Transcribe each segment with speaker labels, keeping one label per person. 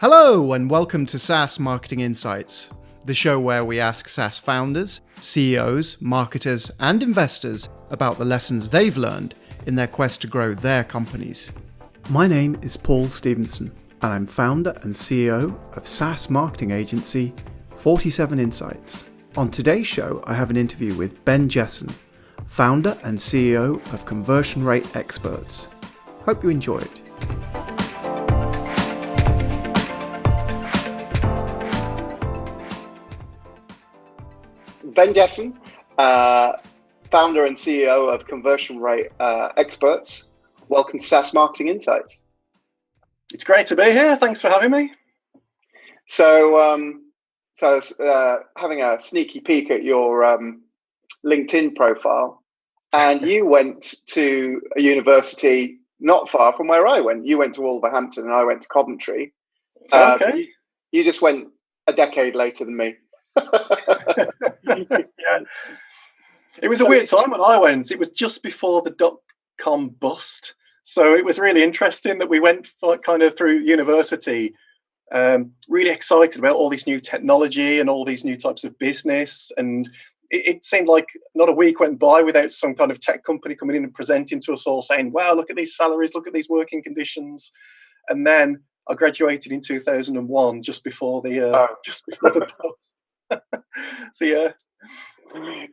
Speaker 1: Hello and welcome to SaaS Marketing Insights, the show where we ask SaaS founders, CEOs, marketers and investors about the lessons they've learned in their quest to grow their companies. My name is Paul Stevenson and I'm founder and CEO of SaaS marketing agency 47 Insights. On today's show, I have an interview with Ben Jesson, founder and CEO of Conversion Rate Experts. Hope you enjoy it.
Speaker 2: Ben Jesson, founder and CEO of Conversion Rate Experts. Welcome to SaaS Marketing Insights.
Speaker 3: It's great to be here. Thanks for having me.
Speaker 2: So I was having a sneaky peek at your LinkedIn profile, and you went to a university not far from where I went. You went to Wolverhampton and I went to Coventry.
Speaker 3: Okay.
Speaker 2: You just went a decade later than me.
Speaker 3: Yeah. It was a weird time when I went. It was just before the dot-com bust. So it was really interesting that we went kind of through university, really excited about all this new technology and all these new types of business. And it seemed like not a week went by without some kind of tech company coming in and presenting to us all saying, wow, look at these salaries, look at these working conditions. And then I graduated in 2001, just before the bust. So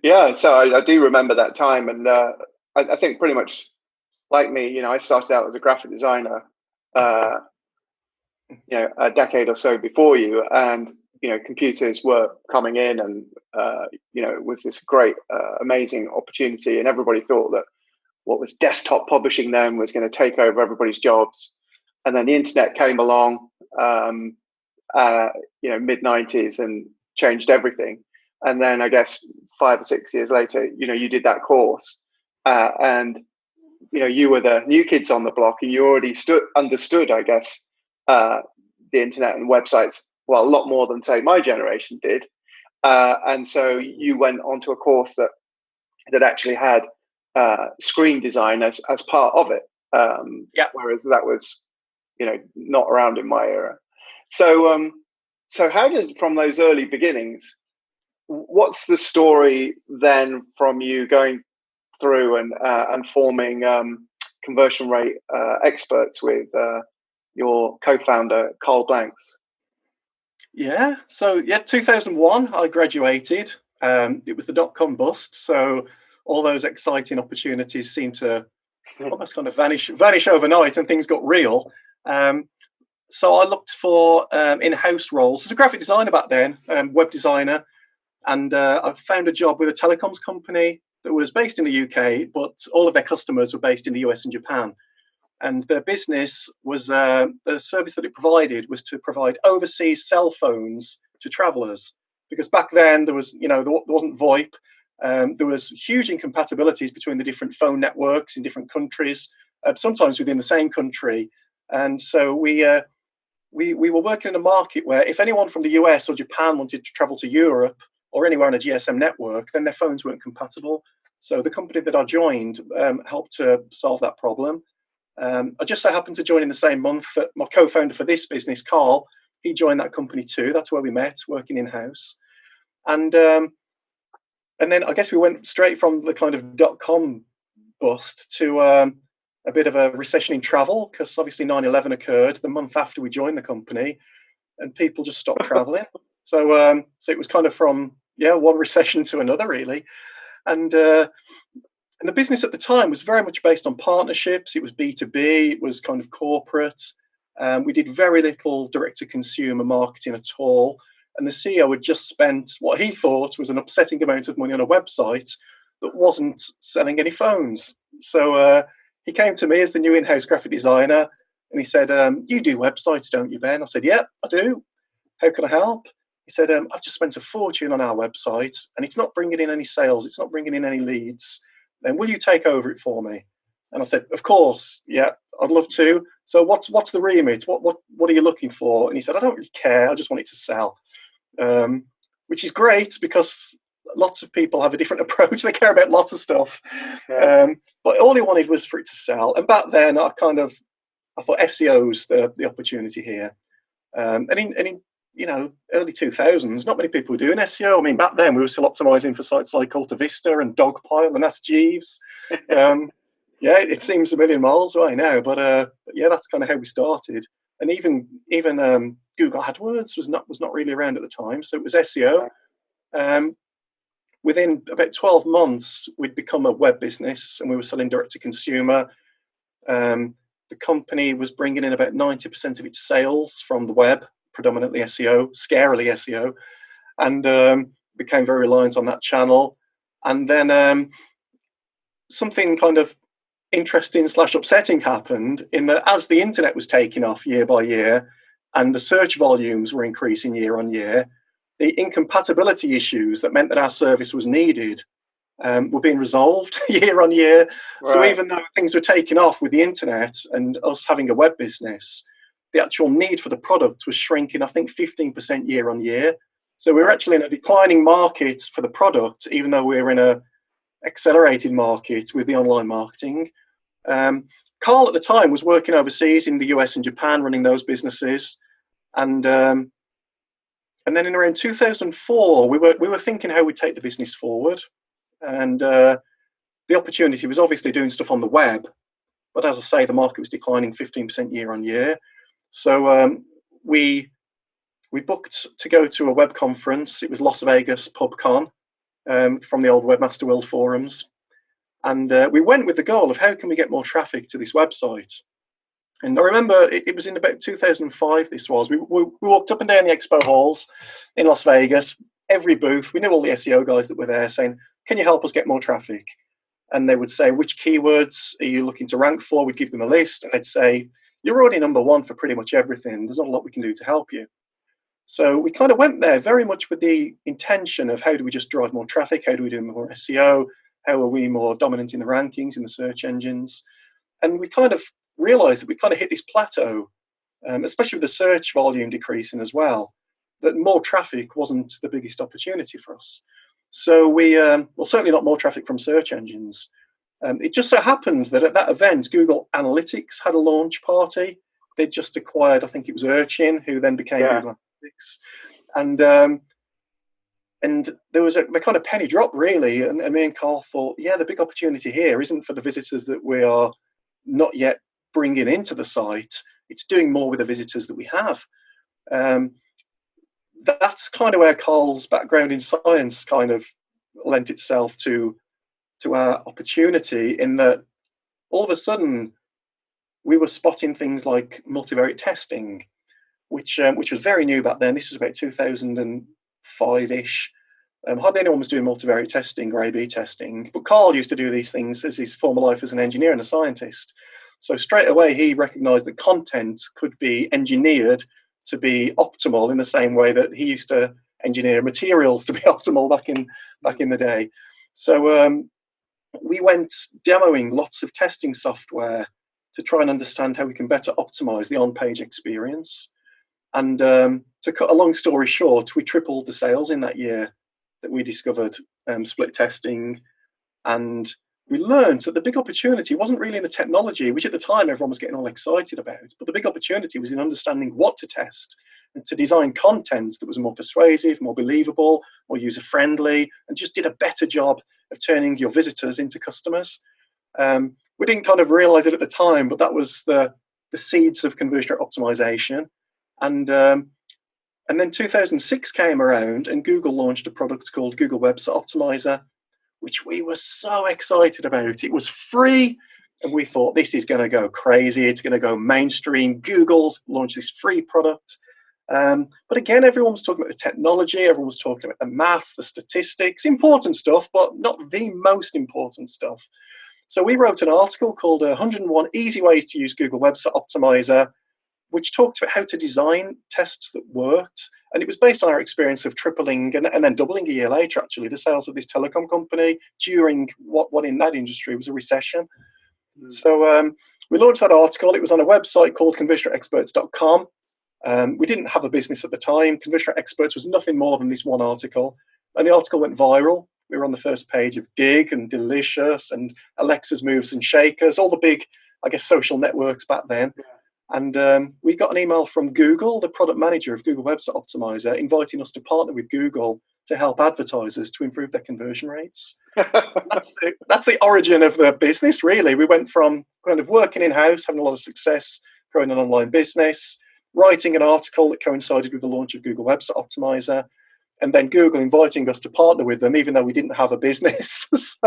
Speaker 2: yeah, so I do remember that time, and I think pretty much like me, I started out as a graphic designer, a decade or so before you, and computers were coming in, and it was this great, amazing opportunity, and everybody thought that what was desktop publishing then was going to take over everybody's jobs, and then the internet came along, mid-90s, and changed everything. And then I guess 5 or 6 years later, you did that course, and you were the new kids on the block, and you already understood, I guess, the internet and websites, well, a lot more than say my generation did. And so you went onto a course that actually had screen design as part of it. Whereas that was, not around in my era. So how does, from those early beginnings, what's the story then from you going through and forming Conversion Rate Experts with your co-founder, Karl Blanks?
Speaker 3: Yeah. So 2001, I graduated. It was the dot-com bust. So all those exciting opportunities seemed to almost kind of vanish overnight, and things got real. So I looked for in-house roles as a graphic designer back then, web designer. And I found a job with a telecoms company that was based in the UK, but all of their customers were based in the US and Japan. And their business was, the service that it provided was to provide overseas cell phones to travelers. Because back then there was, there wasn't VoIP. There was huge incompatibilities between the different phone networks in different countries, sometimes within the same country. And so we were working in a market where if anyone from the US or Japan wanted to travel to Europe or anywhere on a GSM network, then their phones weren't compatible. So the company that I joined helped to solve that problem. I just so happened to join in the same month that my co-founder for this business, Karl, he joined that company too. That's where we met, working in-house. And then I guess we went straight from the kind of dot-com bust to a bit of a recession in travel, because obviously 9/11 occurred the month after we joined the company, and people just stopped traveling. So it was kind of from one recession to another, really. And the business at the time was very much based on partnerships. It was B2B. It was kind of corporate. We did very little direct-to-consumer marketing at all. And the CEO had just spent what he thought was an upsetting amount of money on a website that wasn't selling any phones. So he came to me as the new in-house graphic designer, and he said, you do websites, don't you, Ben? I said, yeah, I do. How can I help? He said, I've just spent a fortune on our website, and it's not bringing in any sales. It's not bringing in any leads. Then will you take over it for me? And I said, of course, yeah, I'd love to. So what's the remit? What are you looking for? And he said, I don't really care. I just want it to sell, which is great because lots of people have a different approach. They care about lots of stuff. Yeah. But all he wanted was for it to sell. And back then, I thought SEO's the opportunity here. And in early 2000s, not many people were doing SEO. I mean, back then we were still optimizing for sites like Alta Vista and Dogpile and Ask Jeeves. Yeah, it seems a million miles away now, but yeah, that's kind of how we started. And even Google AdWords was not really around at the time, so it was SEO. Within about 12 months, we'd become a web business, and we were selling direct to consumer. The company was bringing in about 90% of its sales from the web, predominantly SEO, scarily SEO, and became very reliant on that channel. And then something kind of interesting / upsetting happened in that as the internet was taking off year by year and the search volumes were increasing year on year, the incompatibility issues that meant that our service was needed were being resolved year on year. Right. So even though things were taking off with the internet and us having a web business, the actual need for the product was shrinking, I think 15% year on year. So we were actually in a declining market for the product, even though we were in a accelerated market with the online marketing. Karl at the time was working overseas in the US and Japan, running those businesses, and then in around 2004, we were thinking how we'd take the business forward, and the opportunity was obviously doing stuff on the web, but as I say, the market was declining 15% year on year. So we booked to go to a web conference. It was Las Vegas PubCon from the old Webmaster World forums. And we went with the goal of how can we get more traffic to this website. And I remember it was in about 2005 this was. We walked up and down the expo halls in Las Vegas, every booth. We knew all the SEO guys that were there saying, can you help us get more traffic? And they would say, which keywords are you looking to rank for? We'd give them a list. And they'd say, you're already number one for pretty much everything. There's not a lot we can do to help you. So we kind of went there very much with the intention of how do we just drive more traffic? How do we do more SEO? How are we more dominant in the rankings, in the search engines? And we kind of realized that we kind of hit this plateau, especially with the search volume decreasing as well, that more traffic wasn't the biggest opportunity for us. So we, well, certainly not more traffic from search engines. It just so happened that at that event, Google Analytics had a launch party. They'd just acquired, I think it was Urchin, who then became Google Analytics. And there was the kind of penny drop, really. And me and Karl thought, yeah, the big opportunity here isn't for the visitors that we are not yet bringing into the site. It's doing more with the visitors that we have. That's kind of where Karl's background in science kind of lent itself to our opportunity, in that all of a sudden we were spotting things like multivariate testing, which was very new back then. This was about 2005-ish. Hardly anyone was doing multivariate testing or A/B testing, but Karl used to do these things as his former life as an engineer and a scientist. So straight away he recognized that content could be engineered to be optimal in the same way that he used to engineer materials to be optimal back in the day. So we went demoing lots of testing software to try and understand how we can better optimize the on-page experience. And to cut a long story short, we tripled the sales in that year that we discovered split testing. And we learned that the big opportunity wasn't really in the technology, which at the time everyone was getting all excited about, but the big opportunity was in understanding what to test and to design content that was more persuasive, more believable, more user-friendly, and just did a better job of turning your visitors into customers. We didn't kind of realize it at the time, but that was the seeds of conversion rate optimization. And then 2006 came around and Google launched a product called Google Website Optimizer, which we were so excited about. It was free, and we thought this is going to go crazy. It's going to go mainstream. Google's launched this free product. But again, everyone was talking about the technology. Everyone was talking about the math, the statistics, important stuff, but not the most important stuff. So we wrote an article called 101 Easy Ways to Use Google Website Optimizer, which talked about how to design tests that worked. And it was based on our experience of tripling and then doubling a year later, actually, the sales of this telecom company during what in that industry was a recession. So we launched that article. It was on a website called conversionrateexperts.com. We didn't have a business at the time. Conversion Rate Experts was nothing more than this one article. And the article went viral. We were on the first page of Dig and Delicious and Alexa's Moves and Shakers, all the big, I guess, social networks back then. And we got an email from Google, the product manager of Google Website Optimizer, inviting us to partner with Google to help advertisers to improve their conversion rates. That's the origin of the business, really. We went from kind of working in-house, having a lot of success, growing an online business, writing an article that coincided with the launch of Google Website Optimizer, and then Google inviting us to partner with them, even though we didn't have a business. That's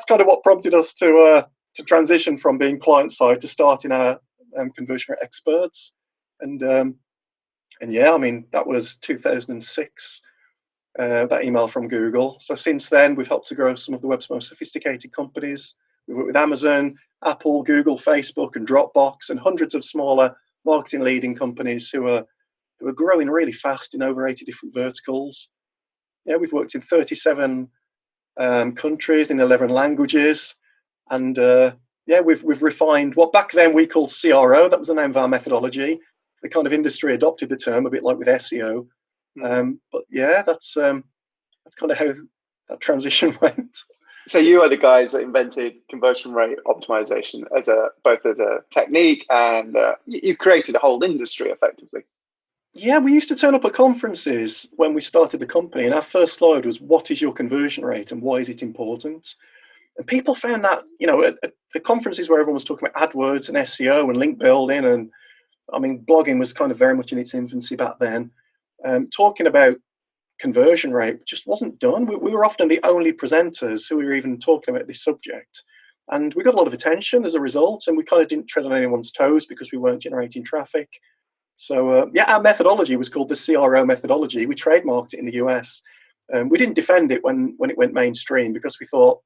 Speaker 3: kind of what prompted us to transition from being client-side to starting our conversion rate experts. And yeah, I mean, that was 2006, that email from Google. So since then, we've helped to grow some of the web's most sophisticated companies. We work with Amazon, Apple, Google, Facebook, and Dropbox, and hundreds of smaller marketing leading companies who are growing really fast in over 80 different verticals. Yeah, we've worked in 37 countries in 11 languages. And yeah, we've refined what back then we called CRO. That was the name of our methodology. The kind of industry adopted the term, a bit like with SEO. But yeah, that's kind of how that transition went.
Speaker 2: So you are the guys that invented conversion rate optimization both as a technique, and you created a whole industry effectively.
Speaker 3: Yeah, we used to turn up at conferences when we started the company, and our first slide was, "What is your conversion rate and why is it important?" And people found that, at the conferences where everyone was talking about AdWords and SEO and link building, and I mean, blogging was kind of very much in its infancy back then. Talking about conversion rate just wasn't done. We were often the only presenters who were even talking about this subject. And we got a lot of attention as a result, and we kind of didn't tread on anyone's toes because we weren't generating traffic. So yeah, our methodology was called the CRO methodology. We trademarked it in the US. We didn't defend it when it went mainstream because we thought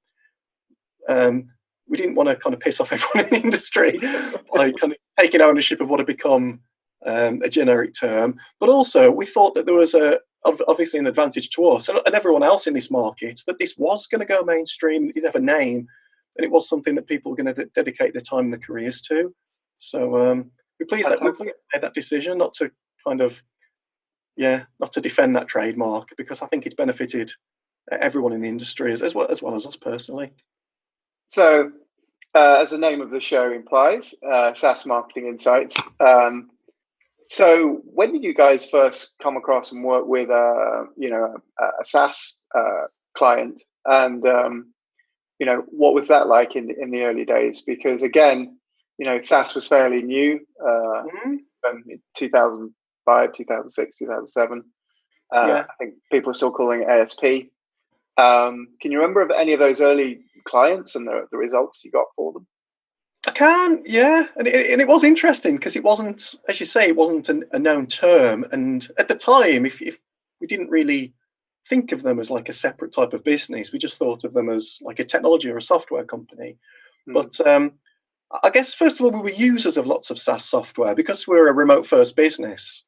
Speaker 3: we didn't want to kind of piss off everyone in the industry by kind of taking ownership of what had become a generic term. But also we thought that there was obviously an advantage to us and everyone else in this market, that this was going to go mainstream, it did have a name, and it was something that people were going to dedicate their time and their careers to. So we're pleased that we made that decision not to defend that trademark, because I think it's benefited everyone in the industry as well as us personally.
Speaker 2: So as the name of the show implies, SaaS Marketing Insights. So when did you guys first come across and work with a SaaS client, and what was that like in the early days? Because again, SaaS was fairly new in 2005, 2006, 2007. I think people are still calling it ASP. Can you remember of any of those early clients and the results you got for them?
Speaker 3: I can, yeah. And it was interesting because it wasn't, as you say, it wasn't a known term. And at the time, if we didn't really think of them as like a separate type of business, we just thought of them as like a technology or a software company. But I guess, first of all, we were users of lots of SaaS software because we're a remote first business.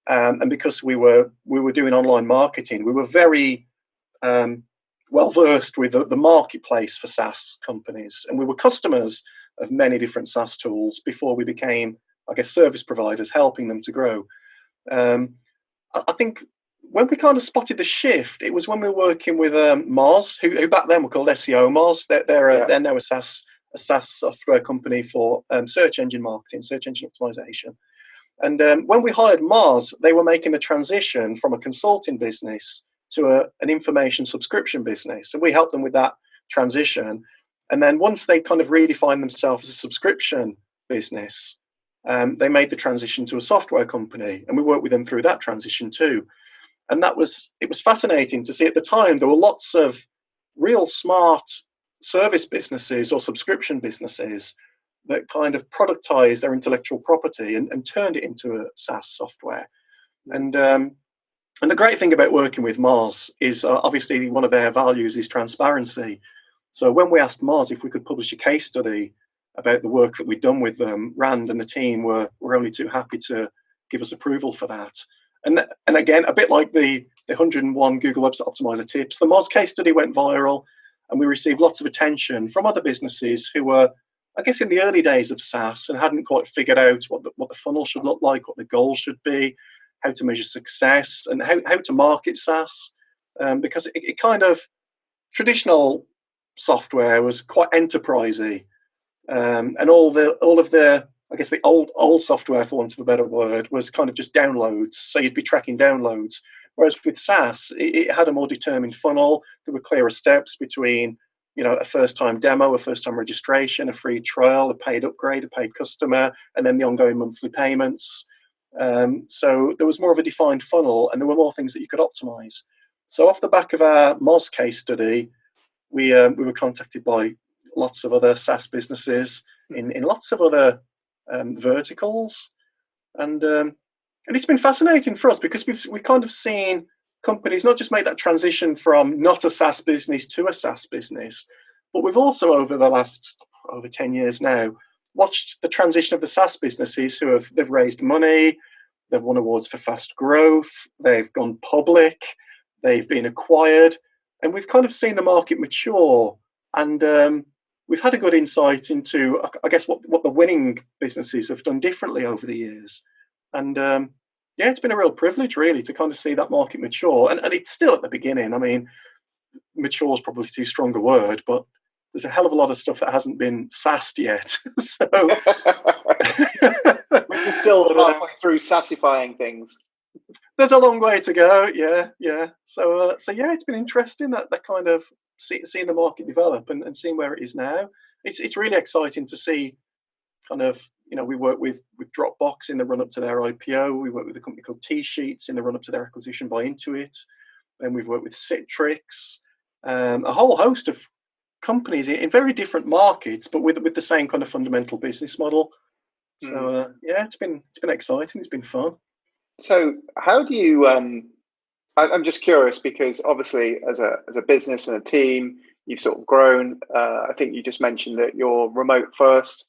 Speaker 3: And because we were doing online marketing, we were very well versed with the marketplace for SaaS companies. And we were customers of many different SaaS tools before we became, I guess, service providers, helping them to grow. I think when we kind of spotted the shift, it was when we were working with Moz, who back then were called SEO Moz. They're now a SaaS software company for search engine marketing, search engine optimization. And when we hired Moz, they were making the transition from a consulting business to an information subscription business. So we helped them with that transition. And then once they kind of redefined themselves as a subscription business, they made the transition to a software company, and we worked with them through that transition too. And it was fascinating to see. At the time, there were lots of real smart service businesses or subscription businesses that kind of productized their intellectual property and turned it into a SaaS software. And the great thing about working with Moz is obviously one of their values is transparency. So when we asked Moz if we could publish a case study about the work that we'd done with them, Rand and the team were only too happy to give us approval for that. And again, a bit like the 101 Google Website Optimizer tips, the Moz case study went viral, and we received lots of attention from other businesses who were, I guess, in the early days of SaaS and hadn't quite figured out what the funnel should look like, what the goals should be, how to measure success, and how to market SaaS, because it kind of, traditional software was quite enterprisey, and all of the I guess the old software, for want of a better word, was kind of just downloads. So you'd be tracking downloads. Whereas with SaaS, it had a more determined funnel. There were clearer steps between, a first-time demo, a first-time registration, a free trial, a paid upgrade, a paid customer, and then the ongoing monthly payments. So there was more of a defined funnel, and there were more things that you could optimize. So off the back of our Moz case study, we were contacted by lots of other SaaS businesses in lots of other verticals, and it's been fascinating for us because we've kind of seen companies not just make that transition from not a SaaS business to a SaaS business, but we've also over the last over 10 years now watched the transition of the SaaS businesses they've raised money, they've won awards for fast growth, they've gone public, they've been acquired, and we've kind of seen the market mature, and we've had a good insight into, I guess, what the winning businesses have done differently over the years. And it's been a real privilege, really, to kind of see that market mature. And it's still at the beginning. I mean, mature is probably too strong a word, but there's a hell of a lot of stuff that hasn't been SaaSed yet. So
Speaker 2: we're still halfway through SaaSifying things.
Speaker 3: There's a long way to go. Yeah. So it's been interesting that kind of seeing the market develop and seeing where it is now. It's really exciting to see kind of, we work with Dropbox in the run up to their IPO. We work with a company called T-Sheets in the run up to their acquisition by Intuit. And we've worked with Citrix, a whole host of companies in very different markets, but with the same kind of fundamental business model. So it's been exciting. It's been fun.
Speaker 2: So how do you? I'm just curious because obviously, as a business and a team, you've sort of grown. I think you just mentioned that you're remote first,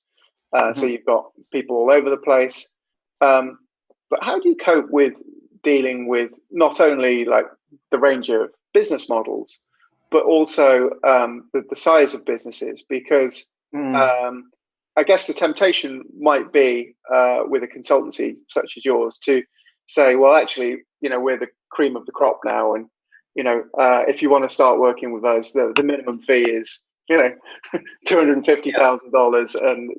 Speaker 2: so you've got people all over the place. But how do you cope with dealing with not only like the range of business models, but also the size of businesses? Because I guess the temptation might be with a consultancy such as yours to say, well, actually, we're the cream of the crop now, and if you want to start working with us, the minimum fee is $250,000, and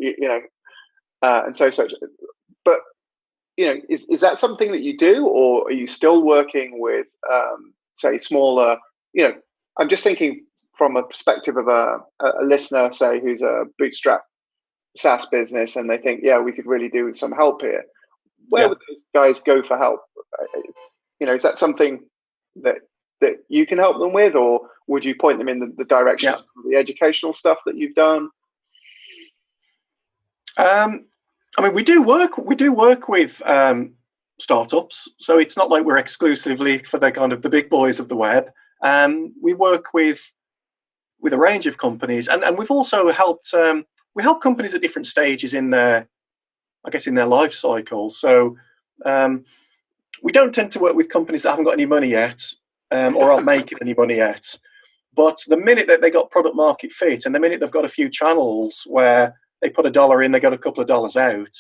Speaker 2: and such. But is that something that you do, or are you still working with say smaller? I'm just thinking from a perspective of a listener, say, who's a bootstrap SaaS business, and they think, we could really do with some help here. Where would those guys go for help? Is that something that you can help them with, or would you point them in the direction of the educational stuff that you've done?
Speaker 3: We do work with startups, so it's not like we're exclusively for the kind of the big boys of the web. We work with a range of companies, and we've also helped. We help companies at different stages in their life cycle. So we don't tend to work with companies that haven't got any money yet, or aren't making any money yet. But the minute that they got product market fit, and the minute they've got a few channels where they put $1 in, they got a couple of dollars out.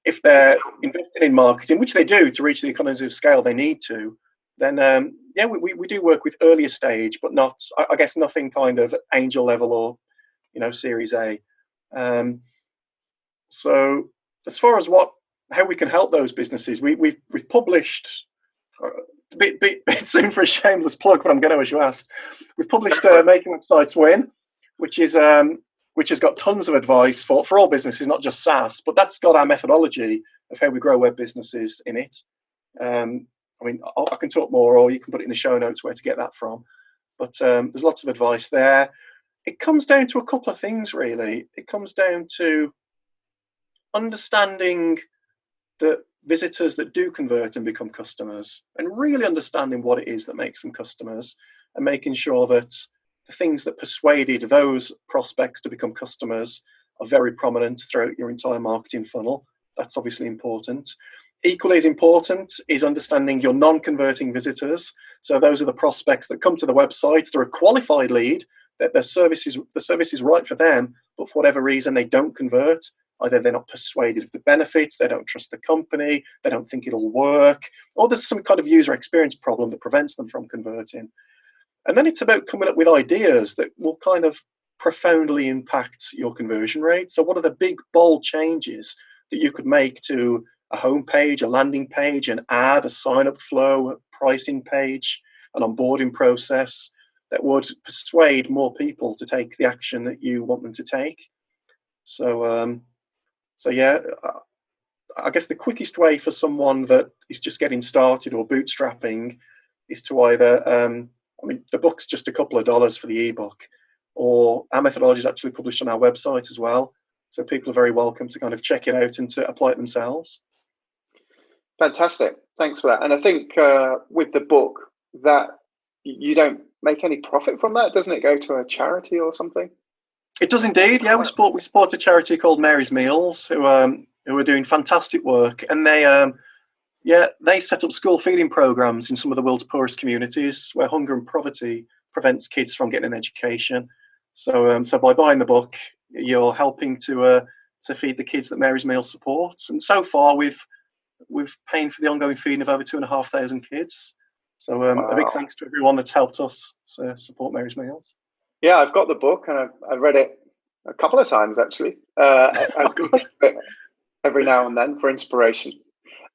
Speaker 3: If they're investing in marketing, which they do to reach the economies of scale they need to, then we do work with earlier stage, but not, I guess, nothing kind of angel level or Series A. So as far as how we can help those businesses, we've published a bit soon for a shameless plug, but I'm going to, as you asked. We've published Making Websites Win, which has got tons of advice for all businesses, not just SaaS, but that's got our methodology of how we grow web businesses in it. I can talk more, or you can put it in the show notes where to get that from. But there's lots of advice there. It comes down to a couple of things, really. It comes down to understanding the visitors that do convert and become customers, and really understanding what it is that makes them customers, and making sure that the things that persuaded those prospects to become customers are very prominent throughout your entire marketing funnel. That's obviously important. Equally as important is understanding your non-converting visitors. So those are the prospects that come to the website. They're a qualified lead, that the service is right for them, but for whatever reason they don't convert. Either they're not persuaded of the benefits, they don't trust the company, they don't think it'll work, or there's some kind of user experience problem that prevents them from converting. And then it's about coming up with ideas that will kind of profoundly impact your conversion rate? So what are the big, bold changes that you could make to a homepage, a landing page, an ad, a sign-up flow, a pricing page, an onboarding process that would persuade more people to take the action that you want them to take? So, yeah, I guess the quickest way for someone that is just getting started or bootstrapping is to either, the book's just a couple of dollars for the ebook, or our methodology is actually published on our website as well. So people are very welcome to kind of check it out and to apply it themselves.
Speaker 2: Fantastic. Thanks for that. And I think with the book, that you don't make any profit from that, doesn't it go to a charity or something?
Speaker 3: It does indeed. Yeah, we support a charity called Mary's Meals, who are doing fantastic work, and they set up school feeding programs in some of the world's poorest communities where hunger and poverty prevents kids from getting an education. So by buying the book, you're helping to feed the kids that Mary's Meals supports. And so far, we've paying for the ongoing feeding of over 2,500 kids. So
Speaker 2: wow.
Speaker 3: A big thanks to everyone that's helped us support Mary's Meals.
Speaker 2: Yeah, I've got the book and I've read it a couple of times actually. Every now and then for inspiration.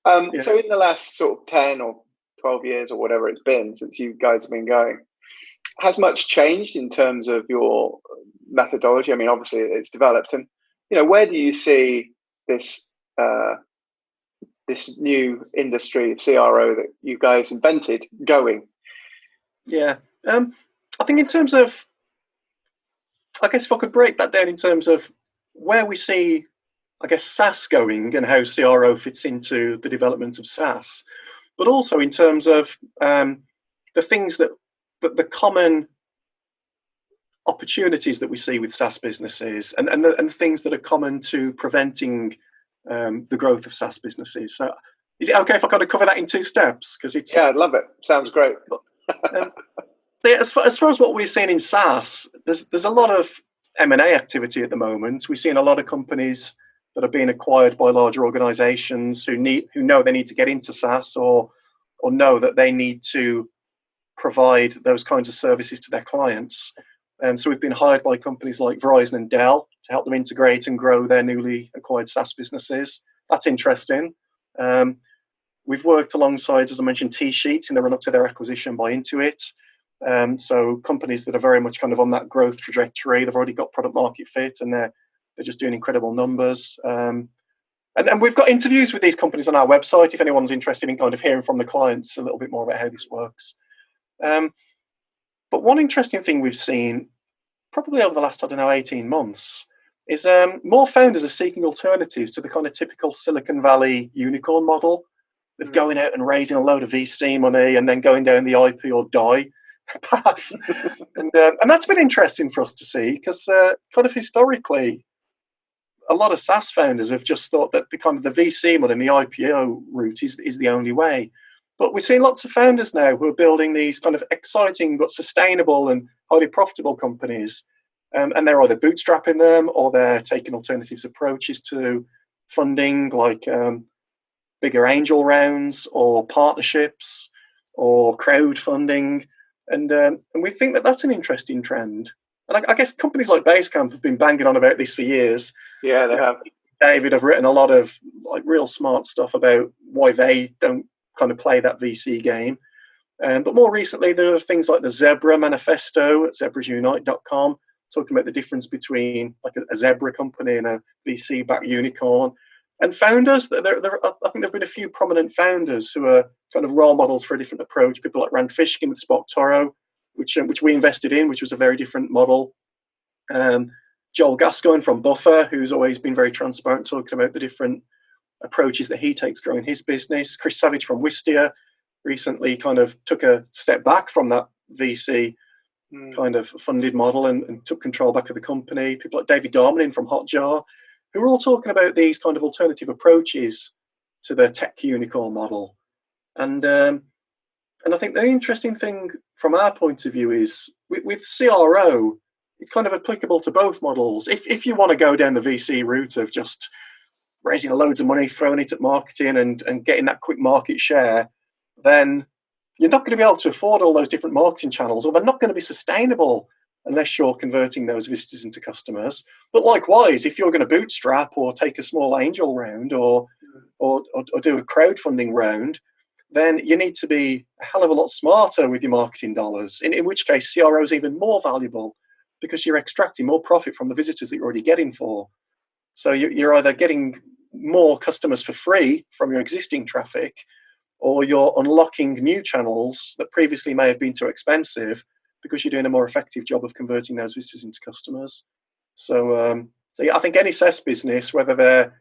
Speaker 2: So in the last sort of 10 or 12 years or whatever it's been since you guys have been going, has much changed in terms of your methodology? I mean, obviously it's developed, and where do you see this this new industry of CRO that you guys invented going?
Speaker 3: Yeah, I think in terms of, I guess if I could break that down in terms of where we see, I guess, SaaS going and how CRO fits into the development of SaaS, but also in terms of the things that the common opportunities that we see with SaaS businesses and things that are common to preventing the growth of SaaS businesses. So is it okay if I kind of cover that in two steps?
Speaker 2: Yeah, I'd love it. Sounds great.
Speaker 3: As far as what we're seeing in SaaS, there's a lot of M&A activity at the moment. We're seeing a lot of companies that are being acquired by larger organizations who know they need to get into SaaS or know that they need to provide those kinds of services to their clients. So we've been hired by companies like Verizon and Dell to help them integrate and grow their newly acquired SaaS businesses. That's interesting. We've worked alongside, as I mentioned, T-Sheets in the run-up to their acquisition by Intuit. So companies that are very much kind of on that growth trajectory. They've already got product market fit and they're just doing incredible numbers. And we've got interviews with these companies on our website if anyone's interested in kind of hearing from the clients a little bit more about how this works. But one interesting thing we've seen probably over the last, 18 months is more founders are seeking alternatives to the kind of typical Silicon Valley unicorn model of going out and raising a load of VC money and then going down the IP or die path. And that's been interesting for us to see because kind of historically, a lot of SaaS founders have just thought that the kind of the VC model and the IPO route is the only way. But we're seeing lots of founders now who are building these kind of exciting but sustainable and highly profitable companies. And they're either bootstrapping them or they're taking alternative approaches to funding, like bigger angel rounds or partnerships or crowdfunding. And we think that that's an interesting trend. And I guess companies like Basecamp have been banging on about this for years.
Speaker 2: Yeah, they have.
Speaker 3: David have written a lot of like real smart stuff about why they don't kind of play that VC game. But more recently, there are things like the Zebra Manifesto at zebrasunite.com, talking about the difference between like a Zebra company and a VC-backed unicorn. And founders, I think there have been a few prominent founders who are kind of role models for a different approach. People like Rand Fishkin with SparkToro, which we invested in, which was a very different model. Joel Gascoigne from Buffer, who's always been very transparent, talking about the different approaches that he takes growing his business. Chris Savage from Wistia recently kind of took a step back from that VC kind of funded model and took control back of the company. People like David Darmanin from Hotjar, who are all talking about these kind of alternative approaches to the tech unicorn model. And I think the interesting thing from our point of view is with CRO, it's kind of applicable to both models. If you want to go down the VC route of just raising loads of money, throwing it at marketing and getting that quick market share, then you're not going to be able to afford all those different marketing channels, or they're not going to be sustainable unless you're converting those visitors into customers. But likewise, if you're going to bootstrap or take a small angel round or do a crowdfunding round, then you need to be a hell of a lot smarter with your marketing dollars, in which case CRO is even more valuable because you're extracting more profit from the visitors that you're already getting for. So you're either getting more customers for free from your existing traffic, or you're unlocking new channels that previously may have been too expensive because you're doing a more effective job of converting those visitors into customers. So yeah, I think any SaaS business, whether they're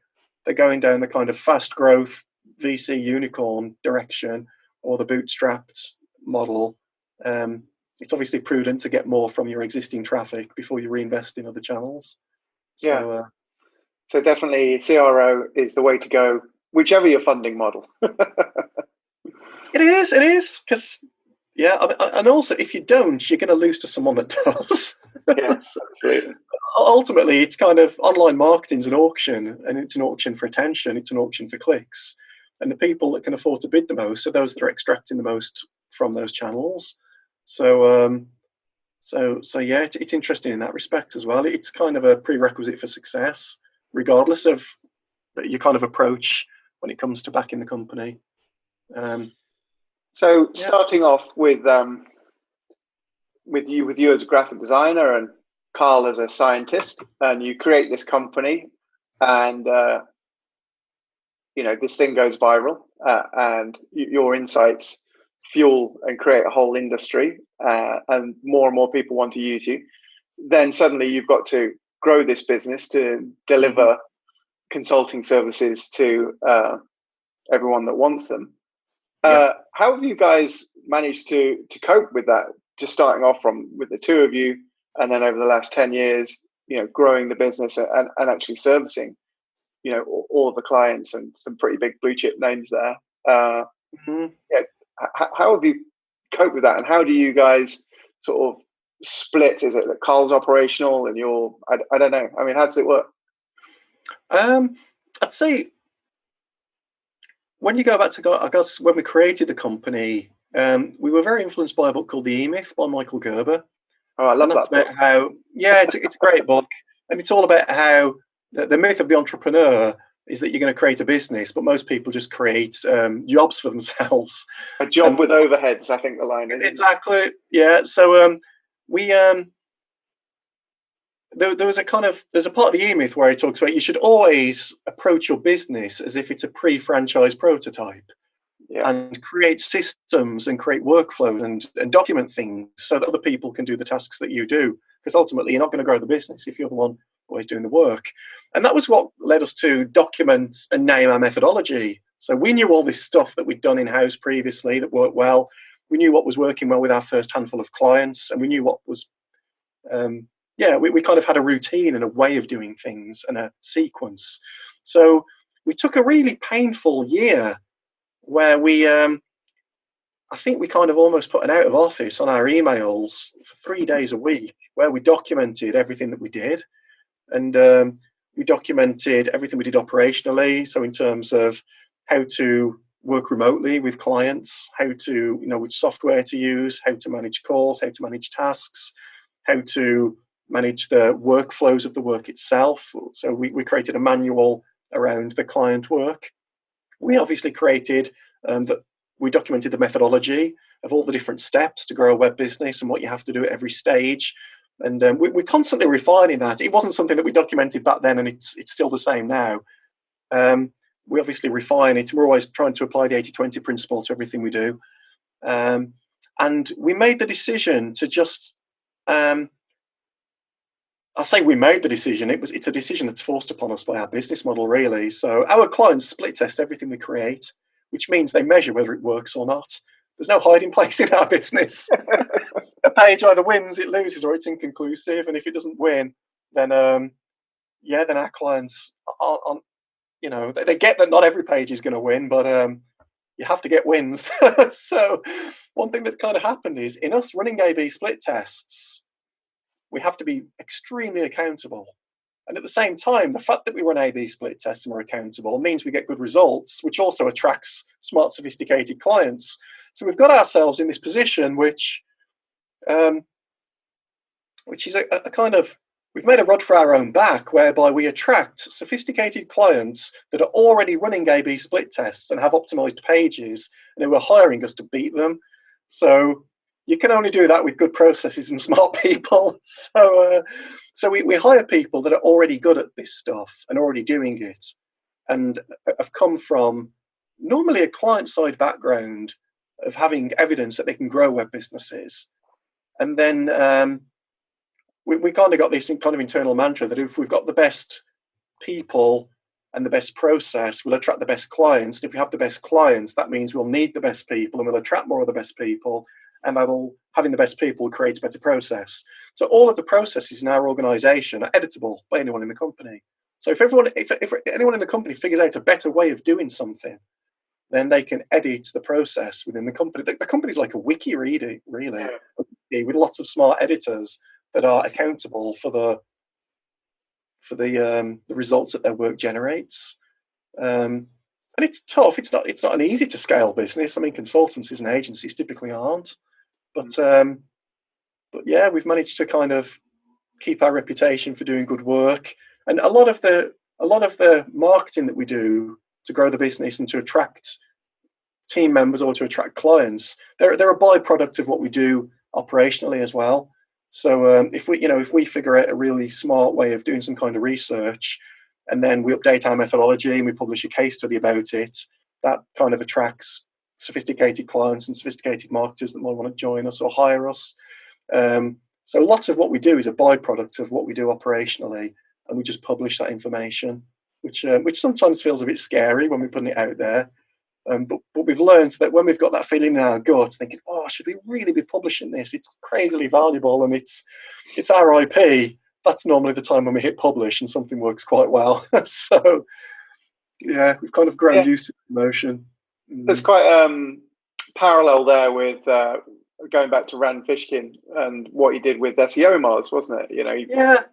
Speaker 3: going down the kind of fast growth VC unicorn direction or the bootstrapped model, it's obviously prudent to get more from your existing traffic before you reinvest in other channels.
Speaker 2: Yeah. So definitely CRO is the way to go, whichever your funding model.
Speaker 3: It is, because and also if you don't, you're going to lose to someone that does.
Speaker 2: Yeah, absolutely.
Speaker 3: Ultimately, it's kind of online marketing's an auction, and it's an auction for attention, it's an auction for clicks, and the people that can afford to bid the most are those that are extracting the most from those channels. So yeah, it's interesting in that respect as well. It's kind of a prerequisite for success, regardless of your kind of approach when it comes to backing the company.
Speaker 2: Starting off with you as a graphic designer and Karl as a scientist, and you create this company, and this thing goes viral, and your insights fuel and create a whole industry, and more people want to use you. Then suddenly you've got to grow this business to deliver consulting services to everyone that wants them. How have you guys managed to cope with that? Just starting off with the two of you, and then over the last 10 years, growing the business and actually servicing, all the clients and some pretty big blue chip names there. How have you coped with that, and how do you guys sort of split? Is it that Karl's operational and you're, I don't know. I mean, how does it work?
Speaker 3: I'd say when you go back to, I guess, when we created the company, we were very influenced by a book called The E-Myth by Michael Gerber.
Speaker 2: Oh, I love that book.
Speaker 3: It's a great book, and it's all about how the myth of the entrepreneur is that you're going to create a business, but most people just create jobs for themselves.
Speaker 2: A job with overheads, I think the line is.
Speaker 3: Exactly. Yeah. So there's a part of the E-Myth where he talks about you should always approach your business as if it's a pre-franchise prototype, and create systems and create workflows and document things so that other people can do the tasks that you do. Because ultimately, you're not going to grow the business if you're the one always doing the work. And that was what led us to document and name our methodology. So we knew all this stuff that we'd done in-house previously that worked well. We knew what was working well with our first handful of clients, and we knew what was we kind of had a routine and a way of doing things and a sequence. So we took a really painful year where I think we kind of almost put an out of office on our emails for 3 days a week, where we documented everything that we did. And we documented everything we did operationally. So in terms of how to work remotely with clients, how to, which software to use, how to manage calls, how to manage tasks, how to manage the workflows of the work itself. So we created a manual around the client work. We obviously created we documented the methodology of all the different steps to grow a web business and what you have to do at every stage. And we're constantly refining that. It wasn't something that we documented back then, and it's still the same now. We obviously refine it. We're always trying to apply the 80-20 principle to everything we do. And we made the decision to just, I'll say we made the decision. It's a decision that's forced upon us by our business model, really. So our clients split test everything we create, which means they measure whether it works or not. There's no hiding place in our business. A page either wins, it loses, or it's inconclusive. And if it doesn't win, then then our clients aren't, they get that not every page is going to win, but you have to get wins. So one thing that's kind of happened is, in us running A/B split tests, we have to be extremely accountable. And at the same time, the fact that we run A/B split tests and we're accountable means we get good results, which also attracts smart, sophisticated clients. So we've got ourselves in this position, which which is a kind of, we've made a rod for our own back, whereby we attract sophisticated clients that are already running A/B split tests and have optimized pages, and who are hiring us to beat them. So you can only do that with good processes and smart people. So we hire people that are already good at this stuff and already doing it, and have come from normally a client-side background of having evidence that they can grow web businesses. And then we kind of got this kind of internal mantra that if we've got the best people and the best process, we'll attract the best clients. And if we have the best clients, that means we'll need the best people and we'll attract more of the best people. And having the best people creates a better process. So all of the processes in our organization are editable by anyone in the company. So if anyone in the company figures out a better way of doing something, then they can edit the process within the company. The company's like a wiki, really, with lots of smart editors that are accountable for the results that their work generates. And it's tough. It's not an easy to scale business. I mean, consultancies and agencies typically aren't. But yeah, we've managed to kind of keep our reputation for doing good work. And a lot of the marketing that we do to grow the business and to attract team members or to attract clients, they're a byproduct of what we do operationally as well. So if we figure out a really smart way of doing some kind of research, and then we update our methodology and we publish a case study about it, that kind of attracts sophisticated clients and sophisticated marketers that might want to join us or hire us. So lots of what we do is a byproduct of what we do operationally, and we just publish that information, which sometimes feels a bit scary when we're putting it out there. But we've learned that when we've got that feeling in our gut, thinking, "Oh, should we really be publishing this? It's crazily valuable, and it's our IP." That's normally the time when we hit publish, and something works quite well. So, yeah, we've kind of grown used to the motion.
Speaker 2: There's quite parallel there with going back to Rand Fishkin and what he did with SEO Mars, wasn't it? He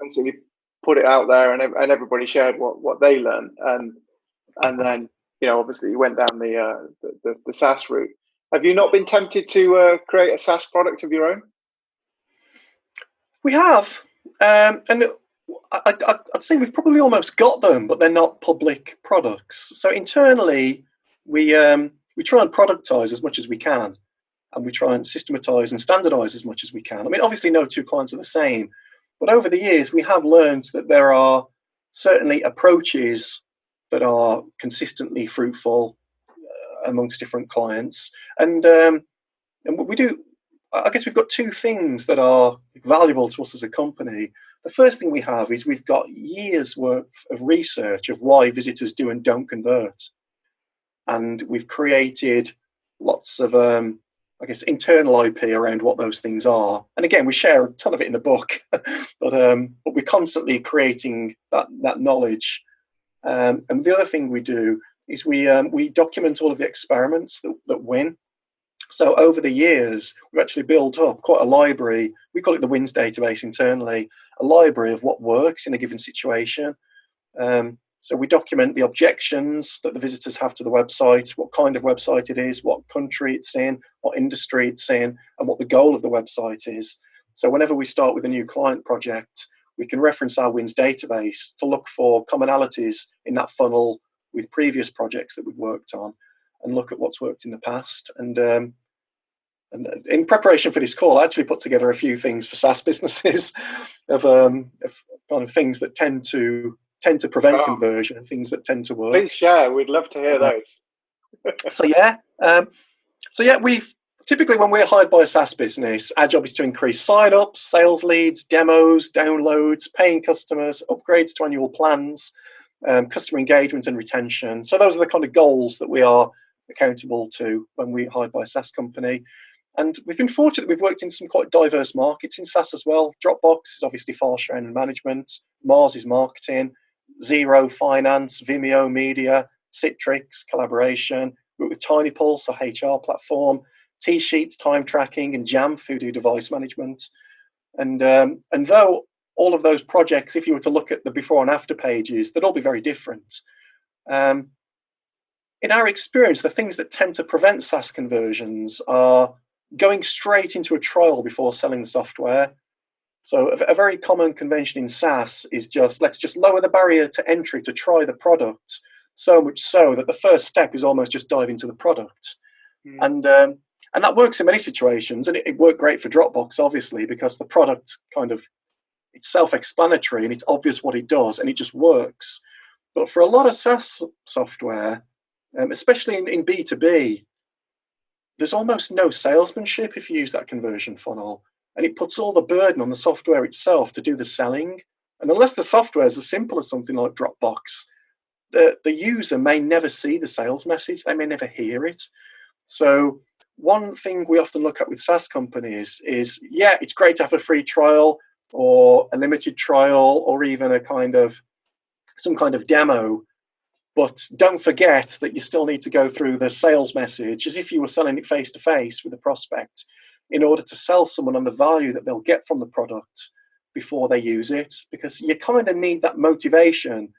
Speaker 2: basically put it out there, and everybody shared what they learned, and then obviously you went down the SaaS route. Have you not been tempted to create a SaaS product of your own?
Speaker 3: We have, and I'd say we've probably almost got them, but they're not public products. So internally, we try and productize as much as we can, and we try and systematize and standardize as much as we can. I mean, obviously, no two clients are the same, but over the years, we have learned that there are certainly approaches that are consistently fruitful amongst different clients, and we do. I guess we've got two things that are valuable to us as a company. The first thing we have is we've got years worth of research of why visitors do and don't convert, and we've created lots of internal IP around what those things are. And again, we share a ton of it in the book, but we're constantly creating that knowledge. And the other thing we do is we document all of the experiments that win. So over the years, we've actually built up quite a library. We call it the wins database internally, a library of what works in a given situation. So we document the objections that the visitors have to the website, what kind of website it is, what country it's in, what industry it's in, and what the goal of the website is. So whenever we start with a new client project, we can reference our wins database to look for commonalities in that funnel with previous projects that we've worked on, and look at what's worked in the past. And in preparation for this call, I actually put together a few things for SaaS businesses of kind of things that tend to prevent conversion and things that tend to work.
Speaker 2: Please share. We'd love to hear those.
Speaker 3: So we've typically, when we're hired by a SaaS business, our job is to increase sign-ups, sales leads, demos, downloads, paying customers, upgrades to annual plans, customer engagement and retention. So those are the kind of goals that we are accountable to when we're hired by a SaaS company. And we've been fortunate, we've worked in some quite diverse markets in SaaS as well. Dropbox is obviously file sharing and management. Mars is marketing. Xero, finance. Vimeo, media. Citrix, collaboration. We work with TinyPulse, a HR platform. T-Sheets, time tracking, and Jamf, who do device management. And though all of those projects, if you were to look at the before and after pages, they'd all be very different. In our experience, the things that tend to prevent SaaS conversions are going straight into a trial before selling the software. So a very common convention in SaaS is let's just lower the barrier to entry to try the product, so much so that the first step is almost just dive into the product. And that works in many situations, and it worked great for Dropbox, obviously, because the product it's self-explanatory and it's obvious what it does and it just works. But for a lot of SaaS software, especially in B2B, there's almost no salesmanship if you use that conversion funnel, and it puts all the burden on the software itself to do the selling. And unless the software is as simple as something like Dropbox, the user may never see the sales message, they may never hear it. So one thing we often look at with SaaS companies is, yeah, it's great to have a free trial or a limited trial or even some kind of demo, but don't forget that you still need to go through the sales message as if you were selling it face to face with a prospect in order to sell someone on the value that they'll get from the product before they use it, because you kind of need that motivation.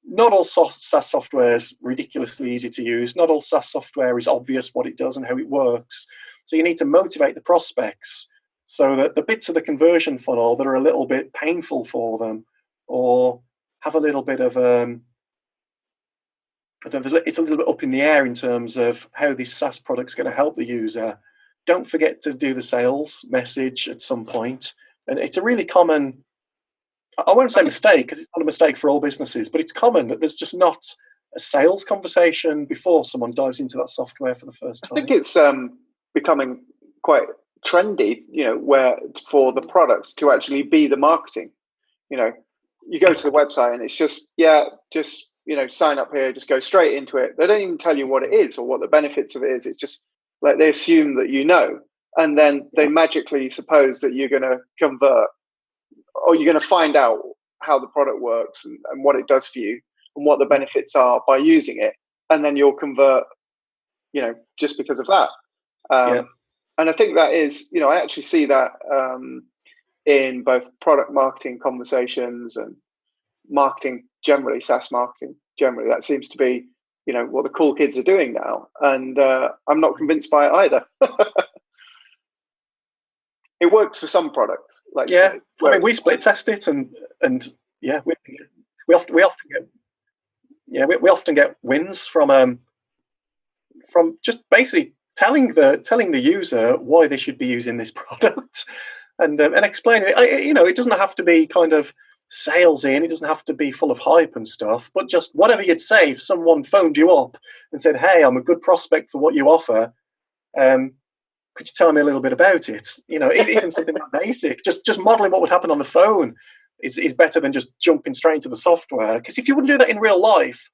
Speaker 3: Not all SaaS software is ridiculously easy to use. Not all SaaS software is obvious what it does and how it works. So you need to motivate the prospects so that the bits of the conversion funnel that are a little bit painful for them or have a little bit of it's a little bit up in the air in terms of how this SaaS product's going to help the user. Don't forget to do the sales message at some point. And it's a really common, I won't say mistake, because it's not a mistake for all businesses, but it's common that there's just not a sales conversation before someone dives into that software for the first time.
Speaker 2: I think it's becoming quite trendy, where for the product to actually be the marketing. You go to the website and it's just sign up here, just go straight into it. They don't even tell you what it is or what the benefits of it is. It's just like they assume that and then they magically suppose that you're going to convert, or you're going to find out how the product works and what it does for you and what the benefits are by using it, and then you'll convert, just because of that. And I think that is, I actually see that in both product marketing conversations and marketing generally, SaaS marketing generally. That seems to be, what the cool kids are doing now. And I'm not convinced by it either. It works for some products.
Speaker 3: We split test it and we often get wins from just basically telling the user why they should be using this product and explaining it. It doesn't have to be kind of salesy and it doesn't have to be full of hype and stuff, but just whatever you'd say if someone phoned you up and said, "Hey, I'm a good prospect for what you offer. Could you tell me a little bit about it?" Even something that basic, just modeling what would happen on the phone is better than just jumping straight into the software. Because if you wouldn't do that in real life,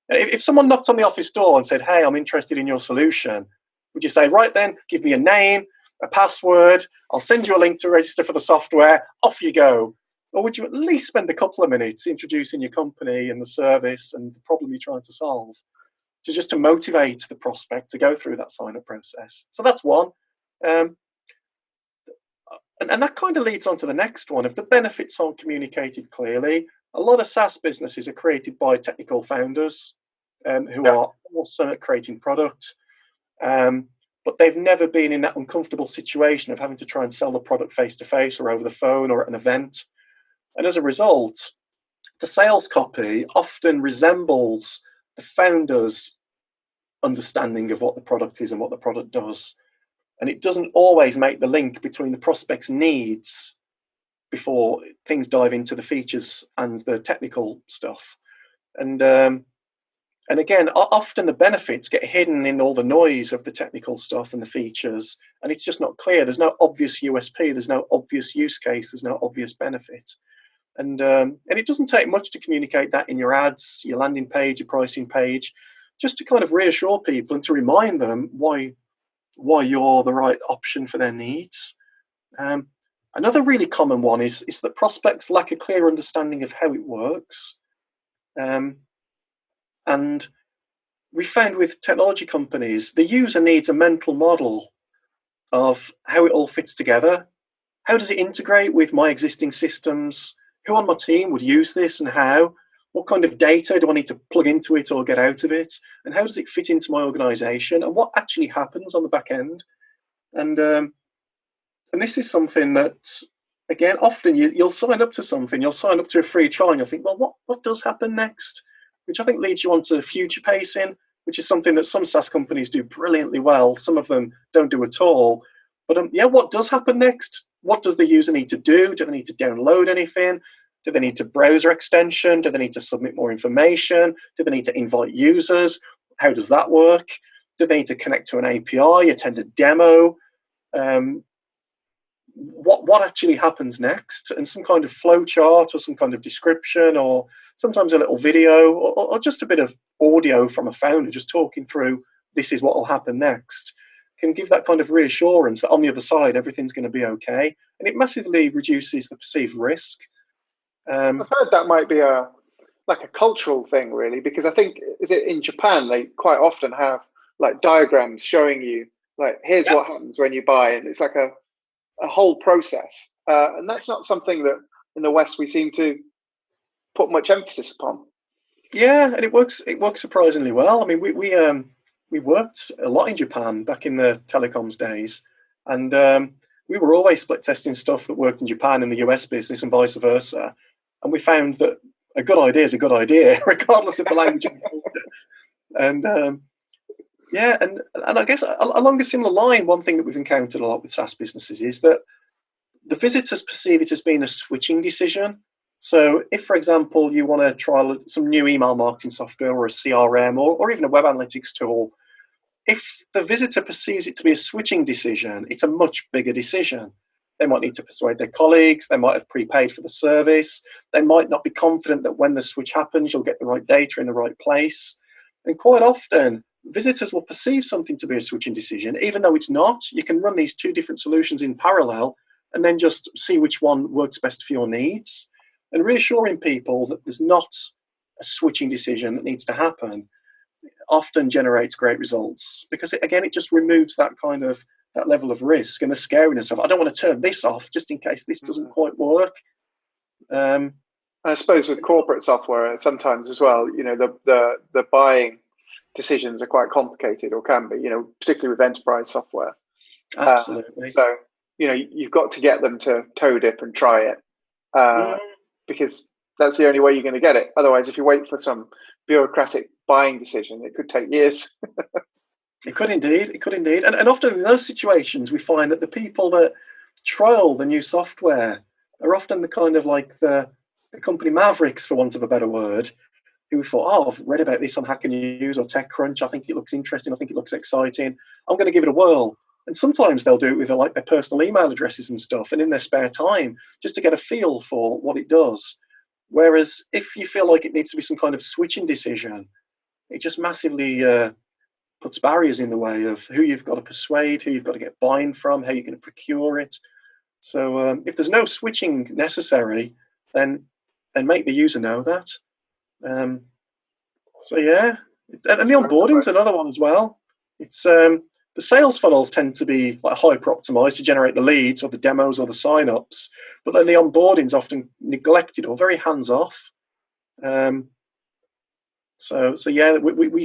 Speaker 3: if someone knocked on the office door and said, "Hey, I'm interested in your solution," would you say, "Right then, give me a name, a password, I'll send you a link to register for the software, off you go"? Or would you at least spend a couple of minutes introducing your company and the service and the problem you're trying to solve, to motivate the prospect to go through that sign-up process? So that's one. And that kind of leads on to the next one. If the benefits aren't communicated clearly, a lot of SaaS businesses are created by technical founders who are awesome at creating product, but they've never been in that uncomfortable situation of having to try and sell the product face-to-face or over the phone or at an event. And as a result, the sales copy often resembles the founder's understanding of what the product is and what the product does. And it doesn't always make the link between the prospect's needs before things dive into the features and the technical stuff. And again, often the benefits get hidden in all the noise of the technical stuff and the features, and it's just not clear. There's no obvious USP, there's no obvious use case, there's no obvious benefit. And it doesn't take much to communicate that in your ads, your landing page, your pricing page, just to kind of reassure people and to remind them why you're the right option for their needs. Another really common one is that prospects lack a clear understanding of how it works. And we found with technology companies, the user needs a mental model of how it all fits together. How does it integrate with my existing systems? Who on my team would use this and how? What kind of data do I need to plug into it or get out of it? And how does it fit into my organization? And what actually happens on the back end? And this is something that again, often you'll sign up to something, you'll sign up to a free trial, and you'll think, well, what does happen next? Which I think leads you on to future pacing, which is something that some SaaS companies do brilliantly well. Some of them don't do at all. But what does happen next? What does the user need to do? Do they need to download anything? Do they need to browser extension? Do they need to submit more information? Do they need to invite users? How does that work? Do they need to connect to an API, attend a demo? What actually happens next? And some kind of flow chart or some kind of description, or sometimes a little video, or just a bit of audio from a founder just talking through, this is what will happen next, can give that kind of reassurance that on the other side everything's going to be okay, and it massively reduces the perceived risk.
Speaker 2: I've heard that might be a cultural thing, really, because I think, is it in Japan, they quite often have like diagrams showing you, like, here's what happens when you buy, and it's like a whole process, and that's not something that in the West we seem to put much emphasis upon.
Speaker 3: Yeah, and it works surprisingly well. I mean, we worked a lot in Japan back in the telecoms days, and we were always split testing stuff that worked in Japan in the US business and vice versa. And we found that a good idea is a good idea, regardless of the language. And and I guess along a similar line, one thing that we've encountered a lot with SaaS businesses is that the visitors perceive it as being a switching decision. So if, for example, you want to try some new email marketing software or a CRM or even a web analytics tool, if the visitor perceives it to be a switching decision, it's a much bigger decision. They might need to persuade their colleagues. They might have prepaid for the service. They might not be confident that when the switch happens, you'll get the right data in the right place. And quite often, visitors will perceive something to be a switching decision, even though it's not. You can run these two different solutions in parallel and then just see which one works best for your needs. And reassuring people that there's not a switching decision that needs to happen often generates great results, because it just removes that level of risk and the scariness of, I don't want to turn this off just in case this doesn't quite work.
Speaker 2: I suppose with corporate software sometimes as well, the buying decisions are quite complicated, or can be, particularly with enterprise software.
Speaker 3: Absolutely.
Speaker 2: So you've got to get them to toe dip and try it, because that's the only way you're going to get it. Otherwise, if you wait for some bureaucratic buying decision, it could take years.
Speaker 3: It could indeed. And often in those situations, we find that the people that trial the new software are often the kind of like the company mavericks, for want of a better word, who thought, I've read about this on Hacker News or TechCrunch. I think it looks interesting. I think it looks exciting. I'm going to give it a whirl. And sometimes they'll do it with their personal email addresses and stuff, and in their spare time, just to get a feel for what it does. Whereas if you feel like it needs to be some kind of switching decision, it just massively puts barriers in the way of who you've got to persuade, who you've got to get buy-in from, how you're going to procure it. So if there's no switching necessary, then make the user know that. And the onboarding's another one as well. It's the sales funnels tend to be like hyper-optimized to generate the leads or the demos or the sign-ups, but then the onboarding's often neglected or very hands-off. We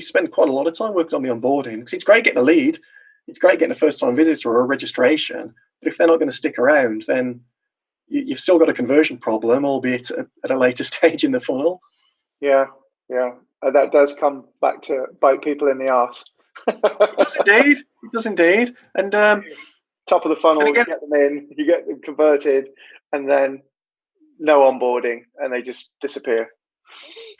Speaker 3: spend quite a lot of time working on the onboarding, because it's great getting a lead, it's great getting a first-time visitor or a registration, but if they're not going to stick around, then you've still got a conversion problem, albeit at a later stage in the funnel.
Speaker 2: Yeah. That does come back to bite people in the arse.
Speaker 3: It does indeed. And
Speaker 2: top of the funnel, you get them in, you get them converted, and then no onboarding, and they just disappear.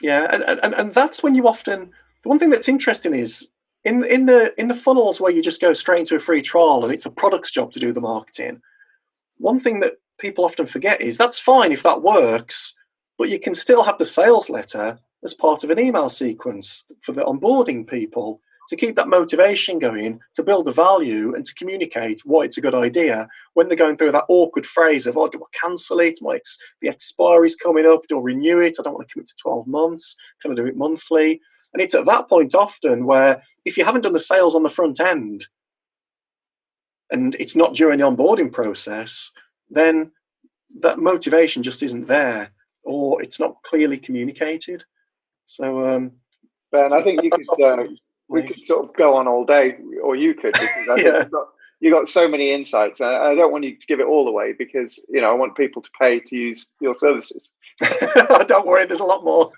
Speaker 3: Yeah, and that's when you often, the one thing that's interesting is in the funnels where you just go straight into a free trial and it's a product's job to do the marketing. One thing that people often forget is that's fine if that works, but you can still have the sales letter as part of an email sequence for the onboarding people, to keep that motivation going, to build the value and to communicate why it's a good idea when they're going through that awkward phase of, do I cancel it? The expiry's coming up, do I renew it? I don't want to commit to 12 months. Can I do it monthly? And it's at that point often where if you haven't done the sales on the front end and it's not during the onboarding process, then that motivation just isn't there, or it's not clearly communicated. So,
Speaker 2: Ben, I think we could sort of go on all day, or you could, because I think you got so many insights. I don't want you to give it all away because, I want people to pay to use your services.
Speaker 3: Don't worry, there's a lot more.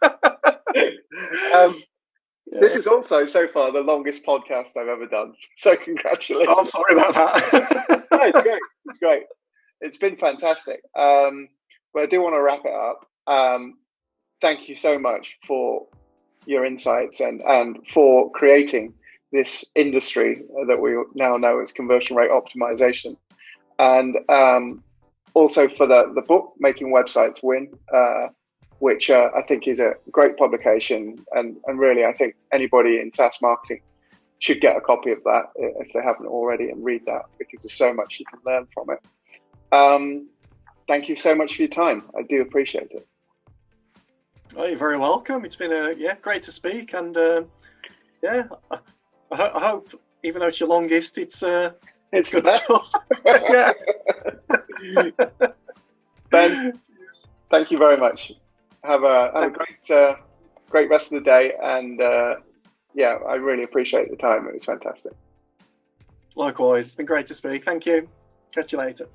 Speaker 2: This is also so far the longest podcast I've ever done. So congratulations.
Speaker 3: Oh, I'm sorry about that.
Speaker 2: No, it's great. It's great. It's been fantastic. But I do want to wrap it up. Thank you so much for your insights and for creating this industry that we now know as conversion rate optimization. And also for the book, Making Websites Win, which I think is a great publication. And really, I think anybody in SaaS marketing should get a copy of that if they haven't already and read that, because there's so much you can learn from it. Thank you so much for your time. I do appreciate it.
Speaker 3: Oh, you're very welcome. It's been great to speak. And I hope, even though it's your longest, it's good stuff. Yeah.
Speaker 2: Ben, thank you very much. Have a great rest of the day, and I really appreciate the time. It was fantastic.
Speaker 3: Likewise, it's been great to speak. Thank you. Catch you later.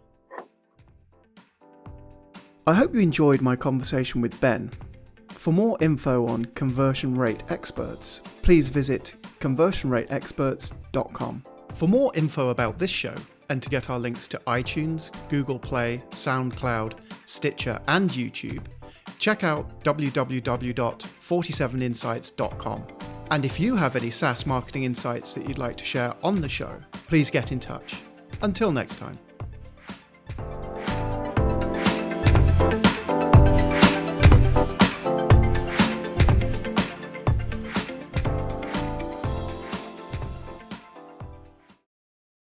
Speaker 1: I hope you enjoyed my conversation with Ben. For more info on conversion rate experts, please visit conversionrateexperts.com. For more info about this show and to get our links to iTunes, Google Play, SoundCloud, Stitcher and YouTube, check out www.47insights.com. And if you have any SaaS marketing insights that you'd like to share on the show, please get in touch. Until next time.